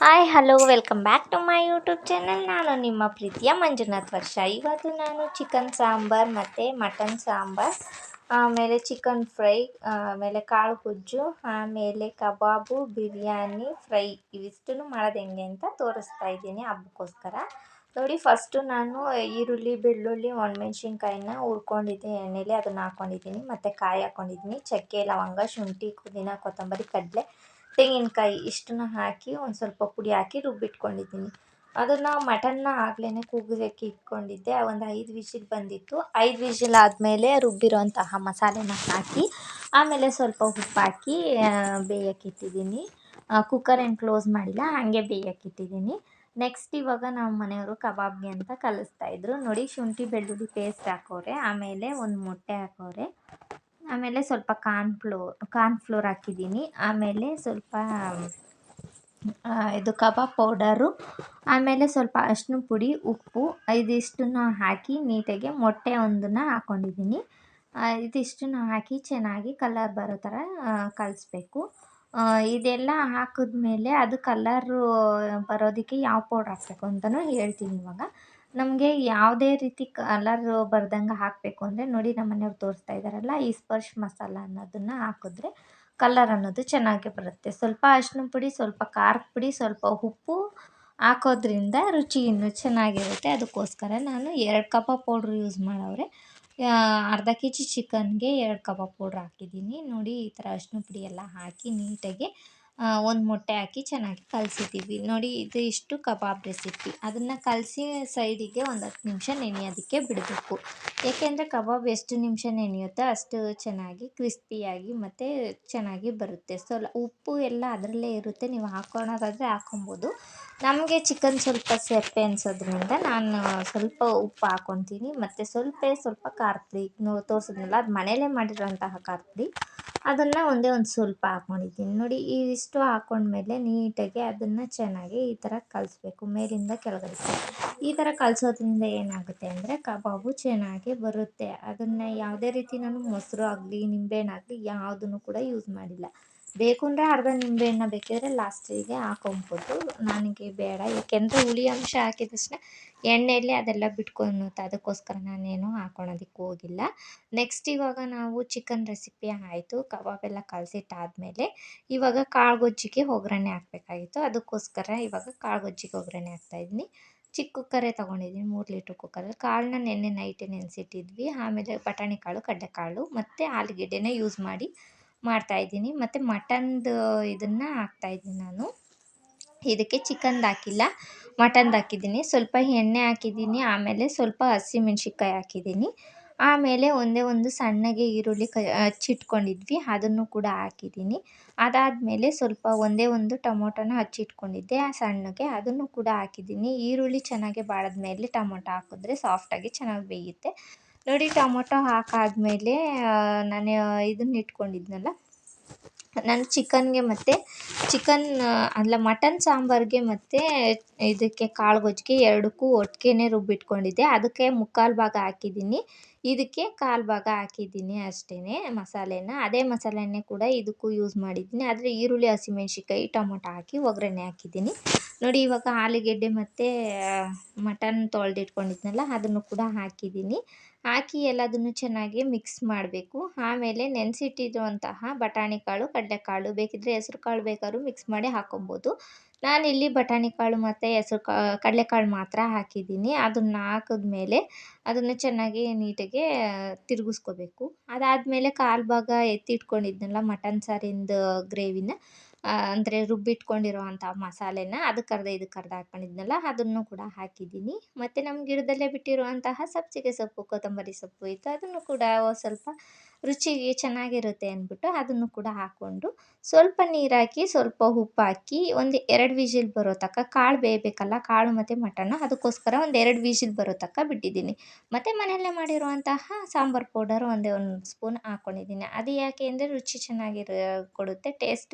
Hi hello welcome back to my YouTube channel. ನಾನು ನಿಮ್ಮ ಪ್ರೀತಿಯ ಮಂಜುನಾಥ್ ವರ್ಷ. ಇವತ್ತು ನಾನು ಚಿಕನ್ ಸಾಂಬಾರ್ ಮತ್ತು ಮಟನ್ ಸಾಂಬಾರ್, ಆಮೇಲೆ ಚಿಕನ್ ಫ್ರೈ, ಆಮೇಲೆ ಕಾಳು ಗೊಜ್ಜು, ಆಮೇಲೆ ಕಬಾಬು, ಬಿರಿಯಾನಿ, ಫ್ರೈ ಇವಿಷ್ಟನ್ನು ಮಾಡೋದು ಹೆಂಗೆ ಅಂತ ತೋರಿಸ್ತಾ ಇದ್ದೀನಿ ಹಬ್ಬಕ್ಕೋಸ್ಕರ. ನೋಡಿ, ಫಸ್ಟು ನಾನು ಈರುಳ್ಳಿ, ಬೆಳ್ಳುಳ್ಳಿ, ಒಣಮೆಣ್ಸಿನ್ಕಾಯಿನ ಹುರ್ಕೊಂಡಿದ್ದೆ ಎಣ್ಣೆಲಿ, ಅದನ್ನು ಹಾಕ್ಕೊಂಡಿದ್ದೀನಿ. ಮತ್ತು ಕಾಯಿ ಹಾಕ್ಕೊಂಡಿದ್ದೀನಿ, ಚಕ್ಕೆ, ಲವಂಗ, ಶುಂಠಿ, ಪುದೀನ, ಕೊತ್ತಂಬರಿ, ಕಡಲೆ, ತೆಂಗಿನಕಾಯಿ ಇಷ್ಟನ್ನ ಹಾಕಿ ಒಂದು ಸ್ವಲ್ಪ ಪುಡಿ ಹಾಕಿ ರುಬ್ಬಿಟ್ಕೊಂಡಿದ್ದೀನಿ. ಅದನ್ನು ಮಟನ್ನ ಆಗಲೇ ಕೂಗೋದಕ್ಕೆ ಇಟ್ಕೊಂಡಿದ್ದೆ. ಒಂದು 5 ವಿಷಿಲ್ ಬಂದಿತ್ತು. 5 ವಿಷಿಲ್ ಆದಮೇಲೆ ರುಬ್ಬಿರೋಂತಹ ಮಸಾಲೆನ ಹಾಕಿ, ಆಮೇಲೆ ಸ್ವಲ್ಪ ಉಪ್ಪು ಹಾಕಿ ಬೇಯೋಕ್ಕಿಟ್ಟಿದ್ದೀನಿ. ಕುಕ್ಕರ್ ಏನು ಕ್ಲೋಸ್ ಮಾಡಿಲ್ಲ, ಹಾಗೆ ಬೇಯೋಕ್ಕಿಟ್ಟಿದ್ದೀನಿ. ನೆಕ್ಸ್ಟ್ ಇವಾಗ ನಮ್ಮ ಮನೆಯವರು ಕಬಾಬ್ಗೆ ಅಂತ ಕಲಿಸ್ತಾಯಿದ್ರು. ನೋಡಿ, ಶುಂಠಿ ಬೆಳ್ಳುಳ್ಳಿ ಪೇಸ್ಟ್ ಹಾಕೋರೆ, ಆಮೇಲೆ ಒಂದು ಮೊಟ್ಟೆ ಹಾಕೋರೆ, ಆಮೇಲೆ ಸ್ವಲ್ಪ ಕಾರ್ನ್ಫ್ಲೋರ್ ಹಾಕಿದ್ದೀನಿ, ಆಮೇಲೆ ಸ್ವಲ್ಪ ಇದು ಕಬಾಬ್ ಪೌಡರು, ಆಮೇಲೆ ಸ್ವಲ್ಪ ಅರಿಶಿನ ಪುಡಿ, ಉಪ್ಪು ಇದಿಷ್ಟನ್ನು ಹಾಕಿ ನೀಟಾಗಿ ಮೊಟ್ಟೆ ಒಂದನ್ನು ಹಾಕ್ಕೊಂಡಿದ್ದೀನಿ. ಇದಿಷ್ಟನ್ನು ಹಾಕಿ ಚೆನ್ನಾಗಿ ಕಲರ್ ಬರೋ ಥರ ಕಲಿಸ್ಬೇಕು. ಇದೆಲ್ಲ ಹಾಕಿದ್ಮೇಲೆ ಅದು ಕಲರು ಬರೋದಕ್ಕೆ ಯಾವ ಪೌಡ್ರ್ ಹಾಕಬೇಕು ಅಂತಲೂ ಹೇಳ್ತೀನಿ ಇವಾಗ. ನಮಗೆ ಯಾವುದೇ ರೀತಿ ಕಲರ್ ಬರ್ದಂಗೆ ಹಾಕಬೇಕು ಅಂದರೆ ನೋಡಿ, ನಮ್ಮ ಮನೆಯವ್ರು ತೋರಿಸ್ತಾ ಇದ್ದಾರಲ್ಲ, ಈ ಸ್ಪರ್ಶ್ ಮಸಾಲ ಅನ್ನೋದನ್ನು ಹಾಕಿದ್ರೆ ಕಲರ್ ಅನ್ನೋದು ಚೆನ್ನಾಗಿ ಬರುತ್ತೆ. ಸ್ವಲ್ಪ ಅರಿಶಿನ ಪುಡಿ, ಸ್ವಲ್ಪ ಖಾರದ ಪುಡಿ, ಸ್ವಲ್ಪ ಉಪ್ಪು ಹಾಕೋದ್ರಿಂದ ರುಚಿ ಇನ್ನೂ ಚೆನ್ನಾಗಿರುತ್ತೆ. ಅದಕ್ಕೋಸ್ಕರ ನಾನು 2 ಕಬಾಬ್ ಪೌಡ್ರ್ ಯೂಸ್ ಮಾಡವ್ರೆ. ಅರ್ಧ ಕೆ ಜಿ ಚಿಕನ್ಗೆ 2 ಕಬಾಬ್ ಪೌಡ್ರ್ ಹಾಕಿದ್ದೀನಿ. ನೋಡಿ, ಈ ಥರ ಅರಿಶಿನ ಪುಡಿ ಎಲ್ಲ ಹಾಕಿ ನೀಟಾಗಿ ಒಂದು ಮೊಟ್ಟೆ ಹಾಕಿ ಚೆನ್ನಾಗಿ ಕಲಸಿದ್ದೀವಿ. ನೋಡಿ, ಇದು ಇಷ್ಟು ಕಬಾಬ್ ರೆಸಿಪಿ. ಅದನ್ನು ಕಲಸಿ ಸೈಡಿಗೆ ಒಂದು 10 ನಿಮಿಷ ನೆನೆಯೋದಕ್ಕೆ ಬಿಡಬೇಕು. ಏಕೆಂದರೆ ಕಬಾಬ್ ಎಷ್ಟು ನಿಮಿಷ ನೆನೆಯುತ್ತೋ ಅಷ್ಟು ಚೆನ್ನಾಗಿ ಕ್ರಿಸ್ಪಿಯಾಗಿ ಮತ್ತು ಚೆನ್ನಾಗಿ ಬರುತ್ತೆ. ಉಪ್ಪು ಎಲ್ಲ ಅದರಲ್ಲೇ ಇರುತ್ತೆ, ನೀವು ಹಾಕ್ಕೊಳೋದಾದರೆ ಹಾಕ್ಕೊಬೋದು. ನಮಗೆ ಚಿಕನ್ ಸ್ವಲ್ಪ ಸಪ್ಪೆ ಅನಿಸೋದ್ರಿಂದ ನಾನು ಸ್ವಲ್ಪ ಉಪ್ಪು ಹಾಕ್ಕೊತೀನಿ, ಮತ್ತು ಸ್ವಲ್ಪ ಖಾರದ ಪುಡಿ ತೋರಿಸಿದ್ನಲ್ಲ, ಅದು ಮನೆಯಲ್ಲೇ ಮಾಡಿರೋಂತಹ ಖಾರದ ಪುಡಿ, ಅದನ್ನು ಒಂದು ಸ್ವಲ್ಪ ಹಾಕ್ಕೊಂಡಿದ್ದೀನಿ. ನೋಡಿ, ಇದಿಷ್ಟು ಹಾಕ್ಕೊಂಡ್ಮೇಲೆ ನೀಟಾಗಿ ಅದನ್ನು ಚೆನ್ನಾಗಿ ಈ ಥರ ಕಲಿಸ್ಬೇಕು, ಮೇಲಿಂದ ಕೆಳಗಡೆ. ಈ ಥರ ಕಲಿಸೋದ್ರಿಂದ ಏನಾಗುತ್ತೆ ಅಂದರೆ ಕಬಾಬು ಚೆನ್ನಾಗಿ ಬರುತ್ತೆ. ಅದನ್ನು ಯಾವುದೇ ರೀತಿ ನಾನು ಮೊಸರು ಆಗಲಿ, ನಿಂಬೆಹಣ್ಣಾಗಲಿ ಯಾವುದನ್ನು ಕೂಡ ಯೂಸ್ ಮಾಡಿಲ್ಲ. ಬೇಕು ಅಂದರೆ ಅರ್ಧ ನಿಂಬೆಹಣ್ಣ ಬೇಕಿದ್ರೆ ಲಾಸ್ಟಿಗೆ ಹಾಕೊಬೋದು. ನನಗೆ ಬೇಡ, ಏಕೆಂದರೆ ಹುಳಿ ಅಂಶ ಹಾಕಿದ ತಕ್ಷಣ ಎಣ್ಣೆಯಲ್ಲಿ ಅದೆಲ್ಲ ಬಿಟ್ಕೊಳುತ್ತೆ. ಅದಕ್ಕೋಸ್ಕರ ನಾನೇನು ಹಾಕ್ಕೊಳೋದಕ್ಕೆ ಹೋಗಿಲ್ಲ. ನೆಕ್ಸ್ಟ್ ಇವಾಗ ನಾವು ಚಿಕನ್ ರೆಸಿಪಿ ಆಯಿತು, ಕಬಾಬೆಲ್ಲ ಕಲಸಿಟ್ಟಾದಮೇಲೆ ಇವಾಗ ಕಾಳು ಗೊಜ್ಜಿಗೆ ಒಗ್ಗರಣೆ ಹಾಕಬೇಕಾಗಿತ್ತು. ಅದಕ್ಕೋಸ್ಕರ ಇವಾಗ ಕಾಳು ಗೊಜ್ಜಿಗೆ ಒಗ್ಗರಣೆ ಹಾಕ್ತಾಯಿದ್ದೀನಿ. ಚಿಕ್ಕ ಕುಕ್ಕರೇ ತೊಗೊಂಡಿದ್ದೀನಿ, 3 ಲೀಟ್ರ್ ಕುಕ್ಕರಲ್ಲಿ. ಕಾಳನ್ನ ನೆನ್ನೆ ನೈಟೇ ನೆನೆಸಿಟ್ಟಿದ್ವಿ. ಆಮೇಲೆ ಬಟಾಣಿ ಕಾಳು, ಕಡಲೆಕಾಳು ಮತ್ತು ಆಲೂಗೆಡ್ಡೆನ ಯೂಸ್ ಮಾಡಿ ಮಾಡ್ತಾಯಿದ್ದೀನಿ. ಮತ್ತು ಮಟನ್ದು ಇದನ್ನು ಹಾಕ್ತಾಯಿದ್ದೀನಿ ನಾನು. ಇದಕ್ಕೆ ಚಿಕನ್ದು ಹಾಕಿಲ್ಲ, ಮಟನ್ದು ಹಾಕಿದ್ದೀನಿ. ಸ್ವಲ್ಪ ಎಣ್ಣೆ ಹಾಕಿದ್ದೀನಿ, ಆಮೇಲೆ ಸ್ವಲ್ಪ ಹಸಿಮೆಣ್ಸಿನ್ಕಾಯಿ ಹಾಕಿದ್ದೀನಿ, ಆಮೇಲೆ ಒಂದೇ ಒಂದು ಸಣ್ಣಗೆ ಈರುಳ್ಳಿ ಹಚ್ಚಿಟ್ಕೊಂಡಿದ್ವಿ, ಅದನ್ನು ಕೂಡ ಹಾಕಿದ್ದೀನಿ. ಅದಾದಮೇಲೆ ಸ್ವಲ್ಪ ಒಂದೇ ಒಂದು ಟೊಮೊಟೊನ ಹಚ್ಚಿಟ್ಕೊಂಡಿದ್ದೆ ಸಣ್ಣಗೆ, ಅದನ್ನು ಕೂಡ ಹಾಕಿದ್ದೀನಿ. ಈರುಳ್ಳಿ ಚೆನ್ನಾಗಿ ಬಾಡಿದ್ಮೇಲೆ ಟೊಮೊಟೊ ಹಾಕಿದ್ರೆ ಸಾಫ್ಟಾಗಿ ಚೆನ್ನಾಗಿ ಬೇಯುತ್ತೆ. ನೋಡಿ, ಟೊಮೊಟೊ ಹಾಕಾದ್ಮೇಲೆ ನಾನು ಇದನ್ನ ಇಟ್ಕೊಂಡಿದ್ನಲ್ಲ, ನಾನು ಚಿಕನ್ಗೆ ಮತ್ತು ಮಟನ್ ಸಾಂಬಾರಿಗೆ ಮತ್ತು ಇದಕ್ಕೆ ಕಾಳು ಗೊಜ್ಜಿಗೆ ಎರಡಕ್ಕೂ ಒಟ್ಟಿಗೆನೇ ರುಬ್ಬಿಟ್ಕೊಂಡಿದ್ದೆ. ಅದಕ್ಕೆ 3/4 ಭಾಗ ಹಾಕಿದ್ದೀನಿ, ಇದಕ್ಕೆ 1/4 ಭಾಗ ಹಾಕಿದ್ದೀನಿ ಅಷ್ಟೇ ಮಸಾಲೆನ. ಅದೇ ಮಸಾಲೆನೇ ಕೂಡ ಇದಕ್ಕೂ ಯೂಸ್ ಮಾಡಿದ್ದೀನಿ. ಆದರೆ ಈರುಳ್ಳಿ, ಹಸಿಮೆಣ್ಸಿನ್ಕಾಯಿ, ಟೊಮೊಟೊ ಹಾಕಿ ಒಗ್ಗರಣೆ ಹಾಕಿದ್ದೀನಿ. ನೋಡಿ, ಇವಾಗ ಆಲೂಗೆಡ್ಡೆ ಮತ್ತು ಮಟನ್ ತೊಳೆದಿಟ್ಕೊಂಡಿದ್ನಲ್ಲ, ಅದನ್ನು ಕೂಡ ಹಾಕಿದ್ದೀನಿ. ಹಾಕಿ ಎಲ್ಲದನ್ನು ಚೆನ್ನಾಗಿ ಮಿಕ್ಸ್ ಮಾಡಬೇಕು. ಆಮೇಲೆ ನೆನೆಸಿಟ್ಟಿರುವಂತಹ ಬಟಾಣಿ ಕಾಳು, ಕಡಲೆಕಾಳು, ಬೇಕಿದ್ದರೆ ಹೆಸ್ರು ಕಾಳು ಬೇಕಾದ್ರೂ ಮಿಕ್ಸ್ ಮಾಡಿ ಹಾಕ್ಕೊಬೋದು. ನಾನಿಲ್ಲಿ ಬಟಾಣಿ ಕಾಳು ಮತ್ತು ಕಡಲೆಕಾಳು ಮಾತ್ರ ಹಾಕಿದ್ದೀನಿ. ಅದನ್ನು ಹಾಕಿದ್ಮೇಲೆ ಅದನ್ನು ಚೆನ್ನಾಗಿ ನೀಟಾಗಿ ತಿರುಗಿಸ್ಕೋಬೇಕು. ಅದಾದಮೇಲೆ 1/4 ಭಾಗ ಎತ್ತಿಟ್ಕೊಂಡಿದ್ನಲ್ಲ ಮಟನ್ ಸಾರಿಂದು ಗ್ರೇವಿನ, ಅಂದರೆ ರುಬ್ಬಿಟ್ಕೊಂಡಿರೋ ಅಂಥ ಮಸಾಲೆನ ಅದಕ್ಕರ್ಧ ಇದಕ್ಕರ್ಧ ಹಾಕ್ಕೊಂಡಿದ್ನಲ್ಲ, ಅದನ್ನು ಕೂಡ ಹಾಕಿದ್ದೀನಿ. ಮತ್ತು ನಮ್ಮ ಗಿಡದಲ್ಲೇ ಬಿಟ್ಟಿರುವಂತಹ ಸಬ್ಬಸಿಗೆ ಸೊಪ್ಪು, ಕೊತ್ತಂಬರಿ ಸೊಪ್ಪು ಇತ್ತು, ಅದನ್ನು ಕೂಡ ಸ್ವಲ್ಪ ರುಚಿಗೆ ಚೆನ್ನಾಗಿರುತ್ತೆ ಅಂದ್ಬಿಟ್ಟು ಅದನ್ನು ಕೂಡ ಹಾಕ್ಕೊಂಡು ಸ್ವಲ್ಪ ನೀರು ಹಾಕಿ, ಸ್ವಲ್ಪ ಉಪ್ಪು ಹಾಕಿ ಒಂದು 2 ವಿಷಿಲ್ ಬರೋ ತನಕ, ಕಾಳು ಬೇಯಬೇಕಲ್ಲ, ಕಾಳು ಮತ್ತು ಮಟನ್ನು, ಅದಕ್ಕೋಸ್ಕರ ಒಂದು 2 ವಿಷಿಲ್ ಬರೋ ತನಕ ಬಿಟ್ಟಿದ್ದೀನಿ. ಮತ್ತು ಮನೆಯಲ್ಲೇ ಮಾಡಿರುವಂತಹ ಸಾಂಬಾರು ಪೌಡರ್ ಒಂದೇ 1 ಸ್ಪೂನ್ ಹಾಕ್ಕೊಂಡಿದ್ದೀನಿ. ಅದು ಯಾಕೆ ಅಂದರೆ ರುಚಿ ಚೆನ್ನಾಗಿ ಕೊಡುತ್ತೆ, ಟೇಸ್ಟು